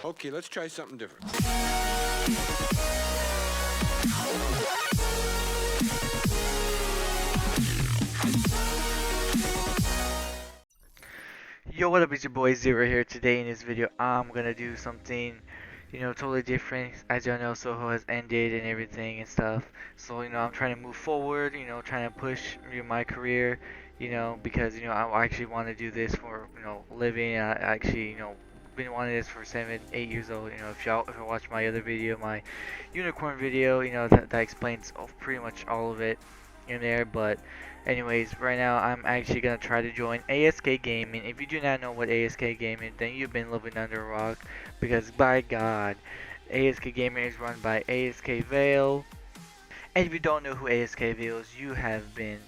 Okay, let's try something different. Yo, what up, it's your boy Zero here. Today in this video, I'm gonna do something, totally different. As y'all know, Soho has ended and everything and stuff. So, I'm trying to move forward, trying to push my career, because, I actually want to do this for, living. I actually, been wanting this for 7, 8 years old. If you watch my other video, my unicorn video, that explains pretty much all of it in there. But anyways, right now I'm actually gonna try to join ASK Gaming. If you do not know what ASK Gaming, then you've been living under a rock, because by God, ASK Gaming is run by ASK Vale. And if you don't know who ASK Vale is, you have been,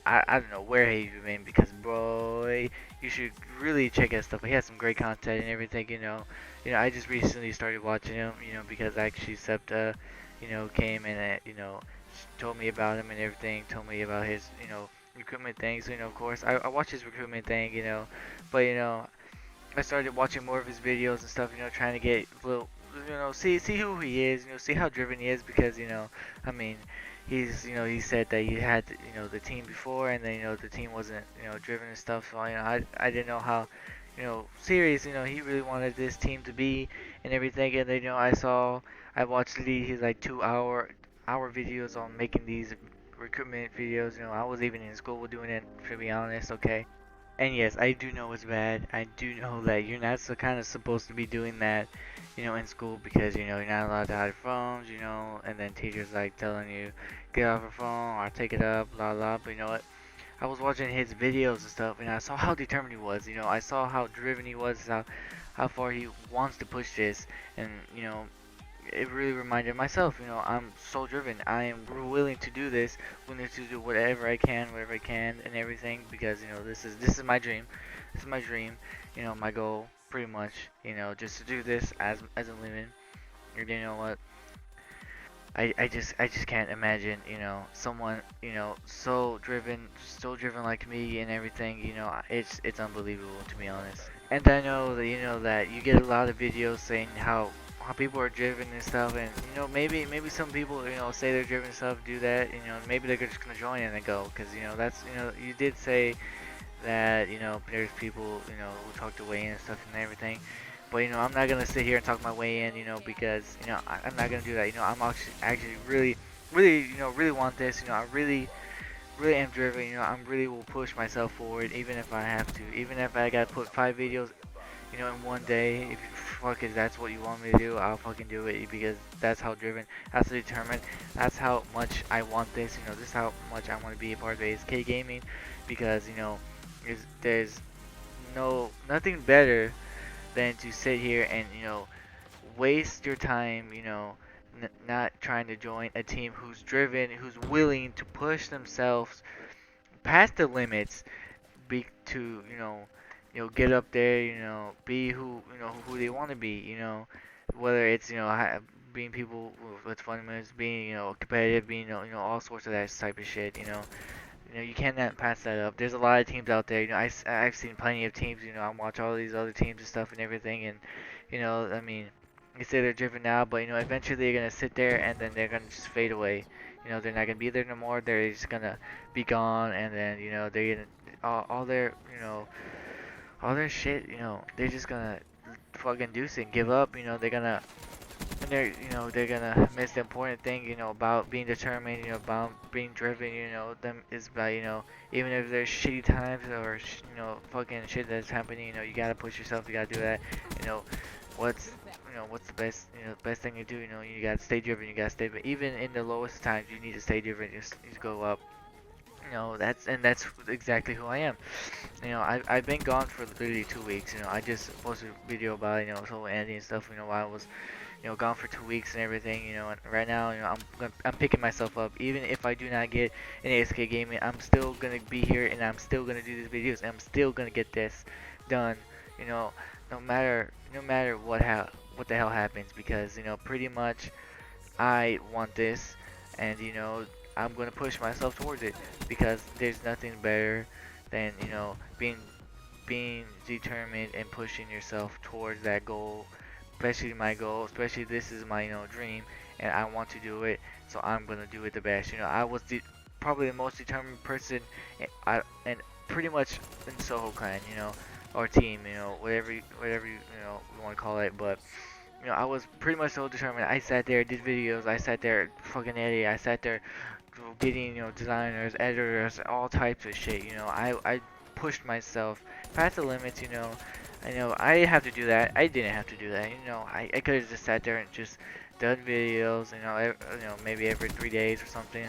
I don't know where have you been, because boy, you should really check his stuff. He has some great content and everything. I just recently started watching him, because actually Septa, came and told me about him and everything, told me about his, recruitment things. Of course, I watched his recruitment thing, but I started watching more of his videos and stuff, trying to get a little, see who he is, see how driven he is, because I mean, he said that he had, the team before, and then the team wasn't, driven and stuff. So I didn't know how, serious, he really wanted this team to be and everything. And then I watched his like 2 hour videos on making these recruitment videos. I was even in school doing it, to be honest. Okay. And yes, I do know it's bad. I do know that you're not so kind of supposed to be doing that, in school, because you're not allowed to have phones, and then teachers like telling you get off your phone or take it up, blah blah. But you know what? I was watching his videos and stuff, and I saw how determined he was. I saw how driven he was, how far he wants to push this, and it really reminded myself, I'm so driven. I am willing to do this, willing to do whatever I can, and everything, because this is my dream. This is my dream. My goal, pretty much. Just to do this as a living. And you know what? I just can't imagine, someone, so driven like me and everything. It's unbelievable, to be honest. And I know that that you get a lot of videos saying how people are driven and stuff, and maybe some people say they're driven and stuff, do that, maybe they're just gonna join and then go, because that's you did say that there's people who talk their way in and stuff and everything. But I'm not gonna sit here and talk my way in, because I'm not gonna do that. I'm actually really really want this. I really am driven. I'm really will push myself forward, even if I have to, even if I gotta put 5 videos in one day. If fuck it, that's what you want me to do, I'll fucking do it, because that's how driven, that's how determined, that's how much I want this. This is how much I want to be a part of ASK Gaming, because there's nothing better than to sit here and waste your time, not trying to join a team who's driven, who's willing to push themselves past the limits, be to get up there, be who they want to be, whether it's being people with fundamentals, being competitive, being all sorts of that type of shit. You cannot pass that up. There's a lot of teams out there. I've seen plenty of teams. I watch all these other teams and stuff and everything, and I mean, you say they're driven now, but eventually they're gonna sit there and then they're gonna just fade away. They're not gonna be there no more. They're just gonna be gone, and then they're gonna all their all their shit. They're just gonna fucking deuce it and give up. They're gonna and they're gonna miss the important thing, about being determined, about being driven, them is about, even if there's shitty times or fucking shit that's happening, you gotta push yourself, you gotta do that. You know, what's what's the best, the best thing to do, you gotta stay driven, you gotta stay, but even in the lowest times, you need to stay driven, just go up. That's exactly who I am. I've been gone for literally 2 weeks. I just posted a video about so Andy and stuff. While I was gone for 2 weeks and everything. And right now, I'm picking myself up. Even if I do not get an ASK gaming, I'm still gonna be here and I'm still gonna do these videos. And I'm still gonna get this done. You know, no matter what the hell happens, because pretty much I want this, and I'm gonna push myself towards it, because there's nothing better than being determined and pushing yourself towards that goal, especially my goal, especially this is my dream, and I want to do it, so I'm gonna do it the best. I was probably the most determined person, and pretty much in Soho Clan, or team, whatever you want to call it, but. I was pretty much so determined. I sat there, did videos. I sat there, fucking editing. I sat there, getting designers, editors, all types of shit. I pushed myself past the limits. I know I have to do that. I didn't have to do that. I could have just sat there and just done videos. Maybe every 3 days or something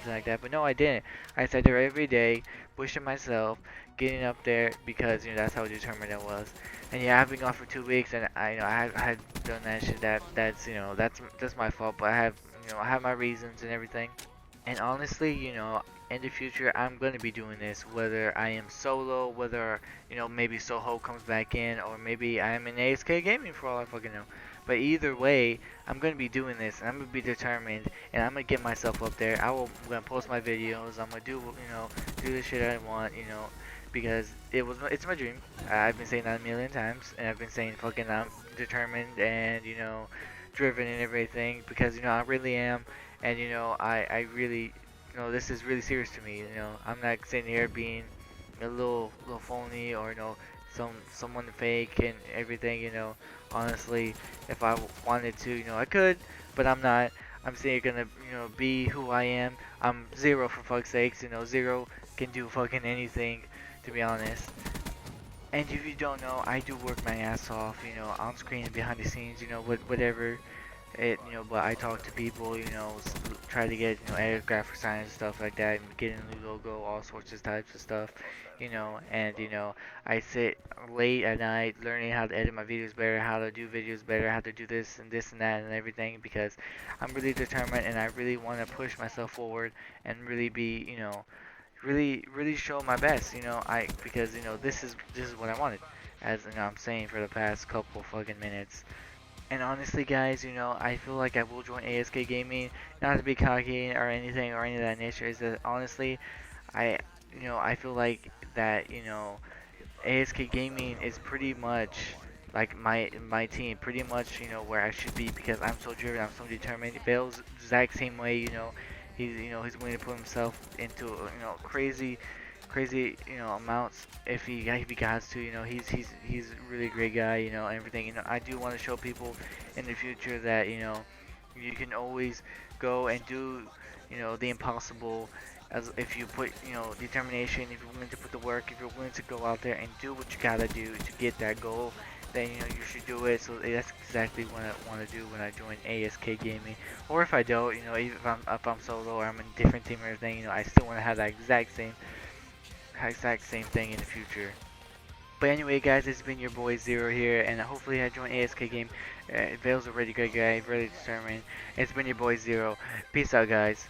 like that. But no, I didn't. I sat there every day, pushing myself, getting up there because that's how determined I was. And yeah, I've been gone for 2 weeks, and I had done that shit. That's my fault. But I have my reasons and everything. And honestly, in the future, I'm going to be doing this, whether I am solo, whether, maybe Soho comes back in, or maybe I am in ASK Gaming for all I fucking know. But either way, I'm going to be doing this, and I'm going to be determined, and I'm going to get myself up there. I'm going to post my videos, I'm going to do the shit I want, because it's my dream. I've been saying that a million times, and I've been saying fucking I'm determined and, driven and everything, because, I really am. And I really, this is really serious to me. I'm not sitting here being a little phony or someone fake and everything. Honestly, if I wanted to, I could, but I'm not. I'm still gonna, be who I am. I'm Zero for fuck's sakes. Zero can do fucking anything, to be honest. And if you don't know, I do work my ass off, on screen and behind the scenes, whatever but I talk to people, try to get, edit graphic design and stuff like that, and get a new logo, all sorts of types of stuff, and, I sit late at night learning how to edit my videos better, how to do videos better, how to do this and that and everything, because I'm really determined and I really want to push myself forward and really be, really show my best, because, this is what I wanted, as, I'm saying for the past couple fucking minutes. And honestly, guys, I feel like I will join ASK Gaming, not to be cocky or anything or any of that nature. Is that honestly, I, I feel like that, ASK Gaming is pretty much like my team, pretty much, where I should be because I'm so driven, I'm so determined. Bale's the exact same way, he's willing to put himself into, crazy, amounts if he has to. He's a really great guy, and everything. I do want to show people in the future that you can always go and do the impossible, as if you put determination, if you're willing to put the work, if you're willing to go out there and do what you gotta do to get that goal. Then you should do it. So that's exactly what I want to do when I join ASK Gaming. Or if I don't, even if I'm solo or I'm in a different team or everything, I still want to have that exact same thing in the future. But anyway, guys, it's been your boy Zero here, and hopefully I join ASK game. Vale's a really good guy, really determined. It's been your boy Zero. Peace out, guys.